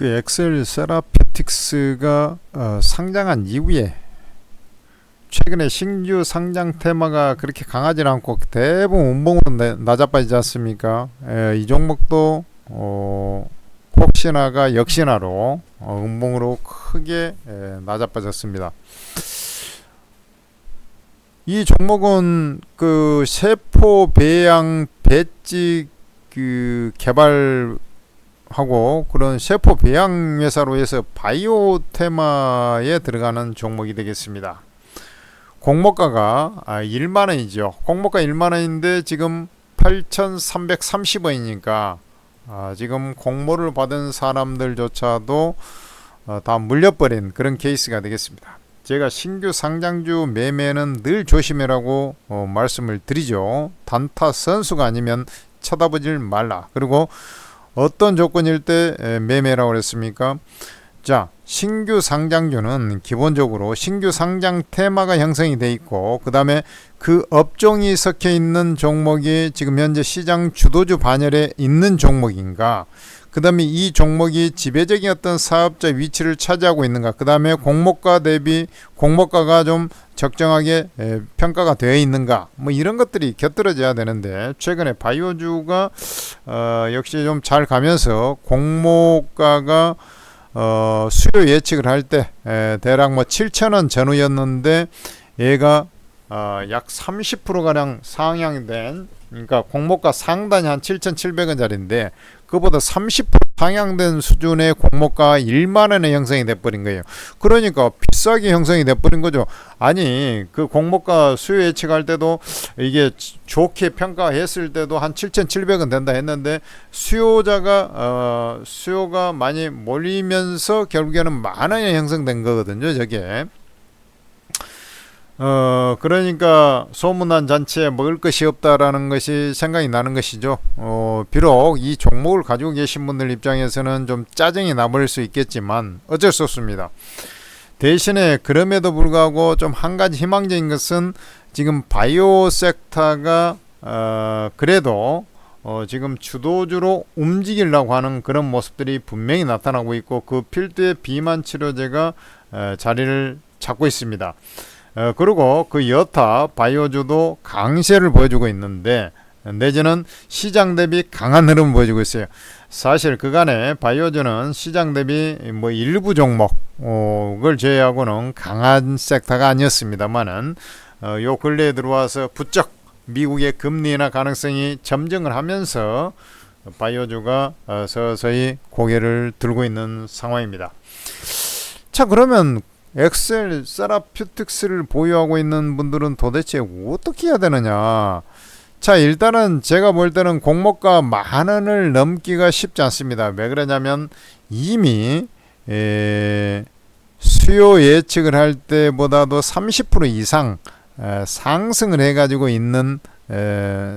그 엑셀 세라피틱스가 상장한 이후에 최근에 신규 상장 테마가 그렇게 강하지 않고 대부분 운봉으로 낮아빠지지 않습니까? 이 종목도 혹시나가 역시나로 운봉으로 크게 낮아빠졌습니다. 이 종목은 그 세포 배양 배지 그 개발하고 그런 세포 배양 회사로 해서 바이오 테마에 들어가는 종목이 되겠습니다. 공모가가 1만원이죠. 공모가 1만원인데 지금 8,330원이니까 지금 공모를 받은 사람들조차도 다 물려버린 그런 케이스가 되겠습니다. 제가 신규 상장주 매매는 늘 조심해라고 말씀을 드리죠. 단타 선수가 아니면 쳐다보질 말라. 그리고 어떤 조건일 때 매매라고 그랬습니까? 자, 신규 상장주는 기본적으로 신규 상장 테마가 형성이 돼 있고 그 다음에 그 업종이 섞여 있는 종목이 지금 현재 시장 주도주 반열에 있는 종목인가, 그 다음에 이 종목이 지배적인 어떤 사업자 위치를 차지하고 있는가, 그 다음에 공모가 대비 공모가가 좀 적정하게 평가가 되어 있는가, 뭐 이런 것들이 곁들여져야 되는데 최근에 바이오주가 역시 좀 잘 가면서 공모가가 수요 예측을 할 때 대략 뭐 7,000원 전후였는데 얘가 약 30%가량 상향된, 그러니까 공모가 상단이 한 7,700원짜리인데 그보다 30% 상향된 수준의 공모가 1만원에 형성이 돼버린 거예요. 그러니까 비싸게 형성이 돼버린 거죠. 아니 그 공모가 수요 예측할 때도 이게 좋게 평가했을 때도 한 7,700원 된다 했는데 수요가 많이 몰리면서 결국에는 만원에 형성된 거거든요. 저게 그러니까 소문난 잔치에 먹을 것이 없다라는 것이 생각이 나는 것이죠. 비록 이 종목을 가지고 계신 분들 입장에서는 좀 짜증이 나버릴 수 있겠지만 어쩔 수 없습니다. 대신에 그럼에도 불구하고 좀 한 가지 희망적인 것은 지금 바이오 섹터가 그래도 지금 주도주로 움직이려고 하는 그런 모습들이 분명히 나타나고 있고 그 필두의 비만 치료제가 자리를 잡고 있습니다. 그리고 그 여타 바이오주도 강세를 보여주고 있는데 내지는 시장 대비 강한 흐름을 보여주고 있어요. 사실 그간에 바이오주는 시장 대비 뭐 일부 종목을 제외하고는 강한 섹터가 아니었습니다만은 요 근래에 들어와서 부쩍 미국의 금리 인하 가능성이 점증을 하면서 바이오주가 서서히 고개를 들고 있는 상황입니다. 자, 그러면 엑셀 세라피틱스를 보유하고 있는 분들은 도대체 어떻게 해야 되느냐? 자, 일단은 제가 볼 때는 공모가 만원을 넘기가 쉽지 않습니다. 왜 그러냐면 이미 수요 예측을 할 때보다도 30% 이상 상승을 해가지고 있는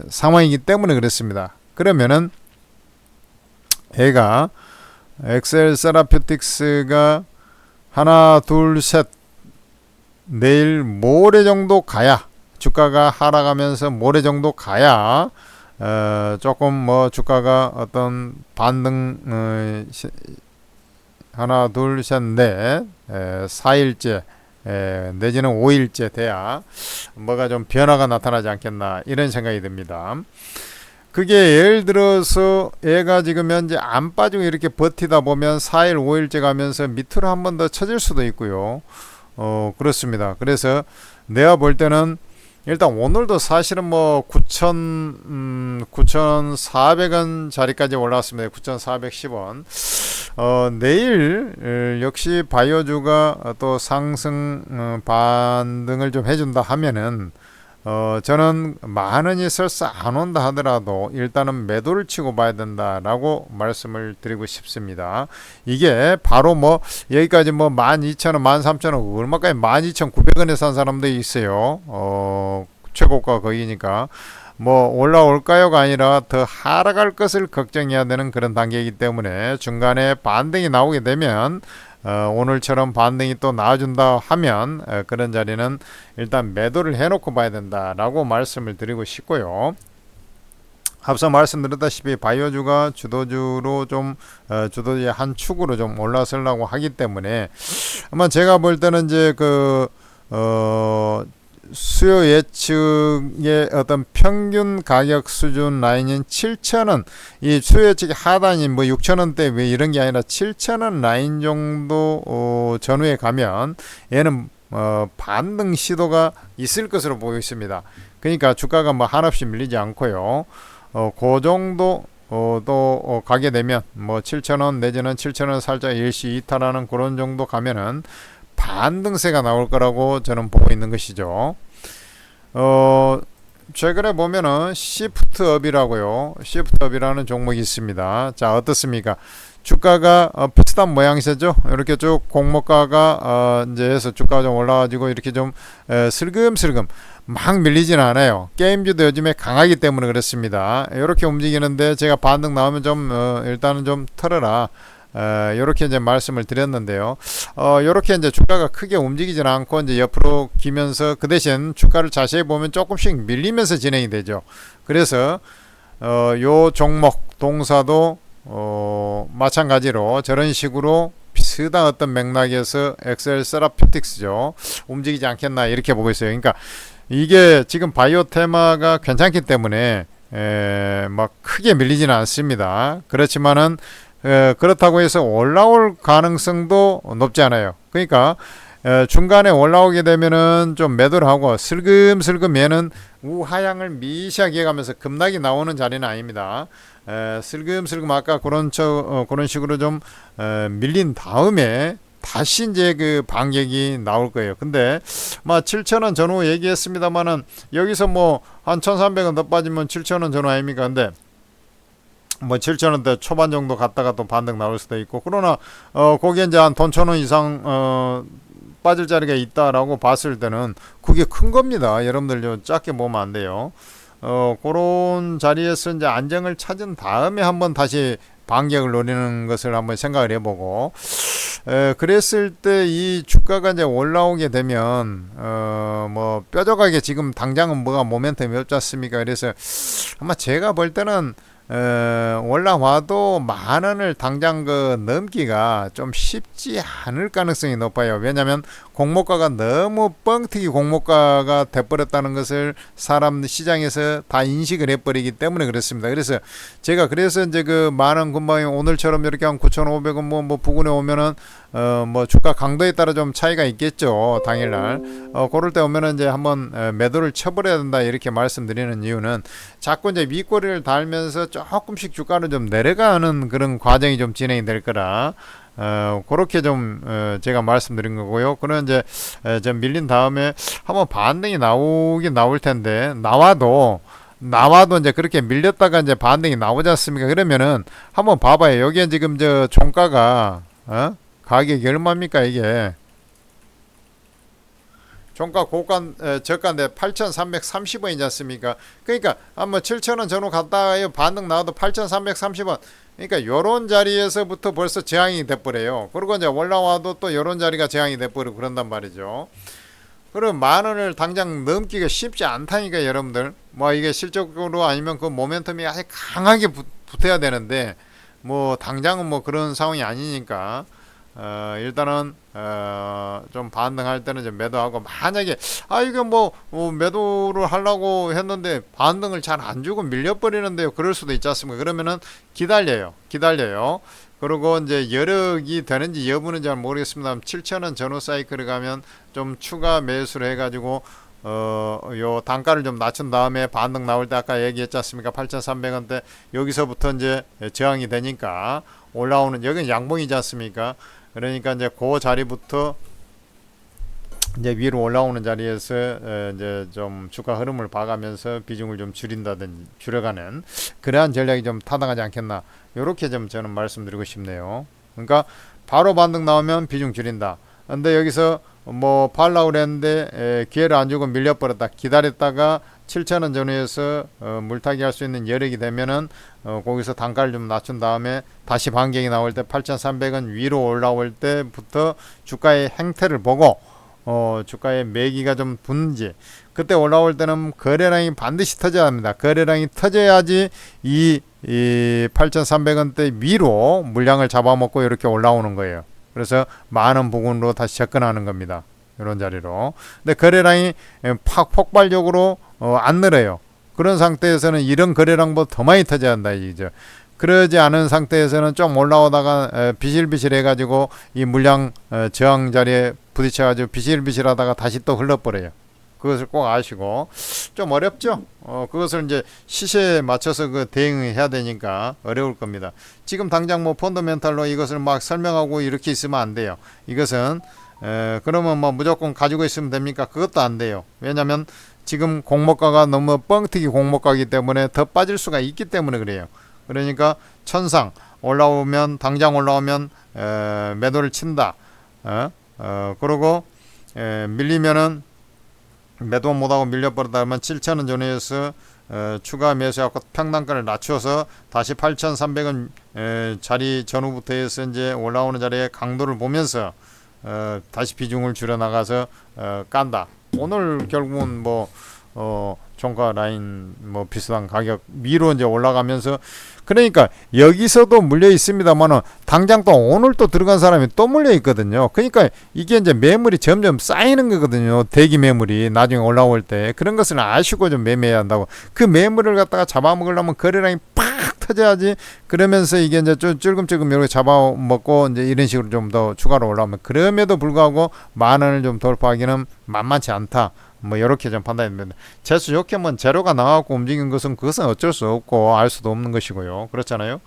상황이기 때문에 그렇습니다. 그러면은 얘가 엑셀 세라피틱스가 하나 둘 셋 내일 모레 정도 가야, 주가가 하락하면서 모레 정도 가야 조금 뭐 주가가 어떤 반등 하나 둘 셋 넷 4일째 내지는 5일째 돼야 뭐가 좀 변화가 나타나지 않겠나 이런 생각이 듭니다. 그게 예를 들어서 얘가 지금 현재 안 빠지고 이렇게 버티다 보면 4일 5일째 가면서 밑으로 한 번 더 쳐질 수도 있고요. 그렇습니다. 그래서 내가 볼 때는 일단 오늘도 사실은 뭐 9,400원 자리까지 올라왔습니다. 9,410원. 내일 역시 바이오주가 또 상승 반등을 좀 해준다 하면은 저는 만원이 설사 안 온다 하더라도 일단은 매도를 치고 봐야 된다라고 말씀을 드리고 싶습니다. 이게 바로 뭐 여기까지 뭐 12,000원, 13,000원, 얼마까지 12,900원에 산 사람도 있어요. 최고가 거기니까 뭐 올라올까요가 아니라 더 하락할 것을 걱정해야 되는 그런 단계이기 때문에 중간에 반등이 나오게 되면 오늘처럼 반등이 또 나와준다 하면 그런 자리는 일단 매도를 해놓고 봐야 된다라고 말씀을 드리고 싶고요. 앞서 말씀드렸다시피 바이오주가 주도주로 좀 주도주의 한 축으로 좀 올라서려고 하기 때문에 아마 제가 볼 때는 이제 수요 예측의 어떤 평균 가격 수준 라인인 7,000원, 이 수요 예측의 하단인 뭐 6,000원대 왜 이런 게 아니라 7,000원 라인 정도 전후에 가면 얘는 반등 시도가 있을 것으로 보고 있습니다. 그러니까 주가가 뭐 한없이 밀리지 않고요. 그 정도 또 가게 되면 뭐 7,000원 내지는 7,000원 살짝 일시 이탈하는 그런 정도 가면은 반등세가 나올 거라고 저는 보고 있는 것이죠. 최근에 보면은 시프트업이라고요. 시프트업이라는 종목이 있습니다. 자, 어떻습니까? 주가가 비슷한 모양새죠. 이렇게 쭉 공모가가 이제 해서 주가가 좀 올라가지고 이렇게 좀 슬금슬금 막 밀리지는 않아요. 게임주도 요즘에 강하기 때문에 그렇습니다. 이렇게 움직이는데 제가 반등 나오면 좀 일단은 좀 털어라. 이렇게 이제 말씀을 드렸는데요. 이렇게 이제 주가가 크게 움직이지는 않고 이제 옆으로 기면서 그 대신 주가를 자세히 보면 조금씩 밀리면서 진행이 되죠. 그래서 요 종목 동사도 마찬가지로 저런 식으로 비슷한 어떤 맥락에서 엑셀 세라피틱스죠. 움직이지 않겠나 이렇게 보고 있어요. 그러니까 이게 지금 바이오 테마가 괜찮기 때문에 막 크게 밀리지는 않습니다. 그렇지만은 그렇다고 해서 올라올 가능성도 높지 않아요. 그러니까 중간에 올라오게 되면은 좀 매도를 하고 슬금슬금 얘는 우하향을 미시하게 가면서 급락이 나오는 자리는 아닙니다. 슬금슬금 아까 그런 식으로 좀 밀린 다음에 다시 이제 그 반격이 나올 거예요. 근데 7,000원 전후 얘기했습니다만은 여기서 뭐 한 1,300원 더 빠지면 7,000원 전후 아닙니까? 근데 뭐 7,000원대 초반 정도 갔다가 또 반등 나올 수도 있고, 그러나 거기에 이제 한 돈 1,000원 이상 빠질 자리가 있다라고 봤을 때는 그게 큰 겁니다. 여러분들 좀 작게 보면 안 돼요. 그런 자리에서 이제 안정을 찾은 다음에 한번 다시 반격을 노리는 것을 한번 생각을 해보고, 그랬을 때 이 주가가 이제 올라오게 되면 뭐 뾰족하게 지금 당장은 뭐가 모멘텀이 없지 않습니까? 그래서 아마 제가 볼 때는 올라와도 10,000원을 당장 넘기가 좀 쉽지 않을 가능성이 높아요. 왜냐하면 공모가가 너무 뻥튀기 공모가가 돼버렸다는 것을 시장에서 다 인식을 해버리기 때문에 그렇습니다. 그래서 제가 이제 그 만원 근방에 오늘처럼 이렇게 한 9,500원 뭐 부근에 오면은 뭐 주가 강도에 따라 좀 차이가 있겠죠. 당일날 그럴 때 오면은 이제 한번 매도를 쳐버려야 된다 이렇게 말씀드리는 이유는 자꾸 이제 윗꼬리를 달면서 조금씩 주가를 좀 내려가는 그런 과정이 좀 진행이 될 거라 그렇게 좀 제가 말씀드린 거고요. 그는 이제 좀 밀린 다음에 한번 반등이 나오긴 나올 텐데 나와도 이제 그렇게 밀렸다가 이제 반등이 나오지 않습니까? 그러면은 한번 봐봐요. 여기에 지금 저 종가가 가격이 얼마입니까 이게? 종가 저가인데 8,330원이지 않습니까? 그러니까 한번 7,000원 전후 갔다가 반등 나와도 8,330원. 그러니까 요런 자리에서부터 벌써 저항이 돼버려요. 그리고 이제 올라와도 또 요런 자리가 저항이 돼버리고 그런단 말이죠. 그럼 10,000원을 당장 넘기가 쉽지 않다니까 여러분들. 뭐 이게 실적으로 아니면 그 모멘텀이 아주 강하게 붙어야 되는데 뭐 당장은 뭐 그런 상황이 아니니까 일단은 좀 반등할 때는 좀 매도하고, 만약에 이거 뭐 매도를 하려고 했는데 반등을 잘 안 주고 밀려버리는데요, 그럴 수도 있지 않습니까? 그러면은 기다려요. 그리고 이제 여력이 되는지 여부는 잘 모르겠습니다. 7,000원 전후 사이클에 가면 좀 추가 매수를 해가지고 요 단가를 좀 낮춘 다음에 반등 나올 때 아까 얘기했지 않습니까? 8,300원대 여기서부터 이제 저항이 되니까 올라오는, 여기는 양봉이지 않습니까? 그러니까 이제 그 자리부터 이제 위로 올라오는 자리에서 이제 좀 주가 흐름을 봐가면서 비중을 좀 줄여가는 그러한 전략이 좀 타당하지 않겠나, 이렇게 좀 저는 말씀드리고 싶네요. 그러니까 바로 반등 나오면 비중 줄인다. 근데 여기서 뭐 팔라고 그랬는데 기회를 안 주고 밀려버렸다. 기다렸다가 7,000원 전후에서 물타기 할 수 있는 여력이 되면은 거기서 단가를 좀 낮춘 다음에 다시 반격이 나올 때 8,300원 위로 올라올 때부터 주가의 행태를 보고 주가의 매기가 좀 붙는지, 그때 올라올 때는 거래량이 반드시 터져야 합니다. 거래량이 터져야지 이 8,300원대 위로 물량을 잡아먹고 이렇게 올라오는 거예요. 그래서 많은 부분으로 다시 접근하는 겁니다. 이런 자리로. 근데 거래량이 팍 폭발적으로 안 늘어요. 그런 상태에서는 이런 거래량보다 더 많이 터져야 한다 이죠. 그러지 않은 상태에서는 좀 올라오다가 비실비실 해가지고 이 물량 저항 자리에 부딪혀가지고 비실비실하다가 다시 또 흘러버려요. 그것을 꼭 아시고. 좀 어렵죠. 그것을 이제 시세에 맞춰서 그 대응해야 되니까 어려울 겁니다. 지금 당장 뭐 펀더멘탈로 이것을 막 설명하고 이렇게 있으면 안 돼요. 이것은 그러면 뭐 무조건 가지고 있으면 됩니까? 그것도 안 돼요. 왜냐면 지금 공모가가 너무 뻥튀기 공모가이기 때문에 더 빠질 수가 있기 때문에 그래요. 그러니까 천상 올라오면, 당장 올라오면 매도를 친다. 그리고 밀리면은 매도 못하고 밀려버리다면 7,000원 전후에서 추가 매수하고 평단가를 낮춰서 다시 8,300원 자리 전후부터 해서 이제 올라오는 자리에 강도를 보면서 다시 비중을 줄여 나가서 깐다. 오늘 결국은 뭐 종가 라인 뭐 비슷한 가격 위로 이제 올라가면서, 그러니까 여기서도 물려 있습니다만은 당장 또 오늘 또 들어간 사람이 또 물려 있거든요. 그러니까 이게 이제 매물이 점점 쌓이는 거거든요. 대기 매물이 나중에 올라올 때. 그런 것을 아시고 좀 매매해야 한다고. 그 매물을 갖다가 잡아먹으려면 거래량이 팍 터져야지. 그러면서 이게 이제 좀 찔끔찔끔 이렇게 잡아먹고 이제 이런 식으로 좀 더 추가로 올라오면, 그럼에도 불구하고 10,000원을 좀 돌파하기는 만만치 않다. 뭐 이렇게 좀 판단이 됩니다. 재수 좋게 뭐 제로가 나와갖고 움직인 것은 그것은 어쩔 수 없고 알 수도 없는 것이고요. 그렇잖아요.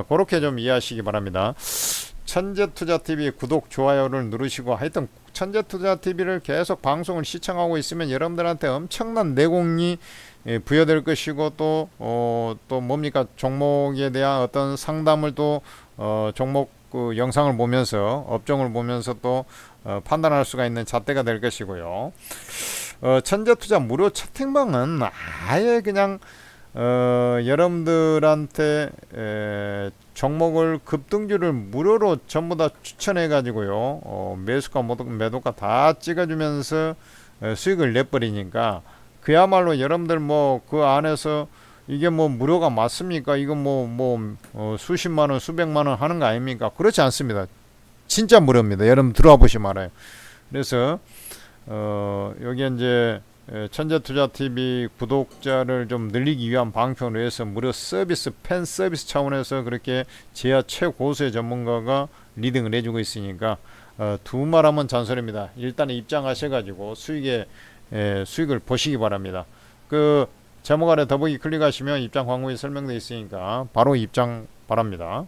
그렇게 좀 이해하시기 바랍니다. 천재투자TV 구독, 좋아요를 누르시고, 하여튼 천재투자TV를 계속 방송을 시청하고 있으면 여러분들한테 엄청난 내공이 부여될 것이고, 또 뭡니까, 종목에 대한 어떤 상담을 또 종목 그 영상을 보면서, 업종을 보면서 또 판단할 수가 있는 잣대가 될 것이고요. 천재투자 무료 채팅방은 아예 그냥 여러분들한테 종목을 급등주를 무료로 전부 다 추천해 가지고요, 매수가 매도가 다 찍어주면서 수익을 내버리니까, 그야말로 여러분들 뭐 그 안에서 이게 뭐 무료가 맞습니까? 이거 수십만원 수백만원 하는 거 아닙니까? 그렇지 않습니다. 진짜 무료입니다. 여러분 들어와 보시면 알아요. 그래서 여기 이제 천재투자TV 구독자를 좀 늘리기 위한 방편으로 해서 무료 서비스, 팬 서비스 차원에서 그렇게 제야 최고수의 전문가가 리딩을 해주고 있으니까 두 말하면 잔소리입니다. 일단 입장하셔가지고 수익을 보시기 바랍니다. 그 제목 아래 더보기 클릭하시면 입장 광고에 설명되어 있으니까 바로 입장 바랍니다.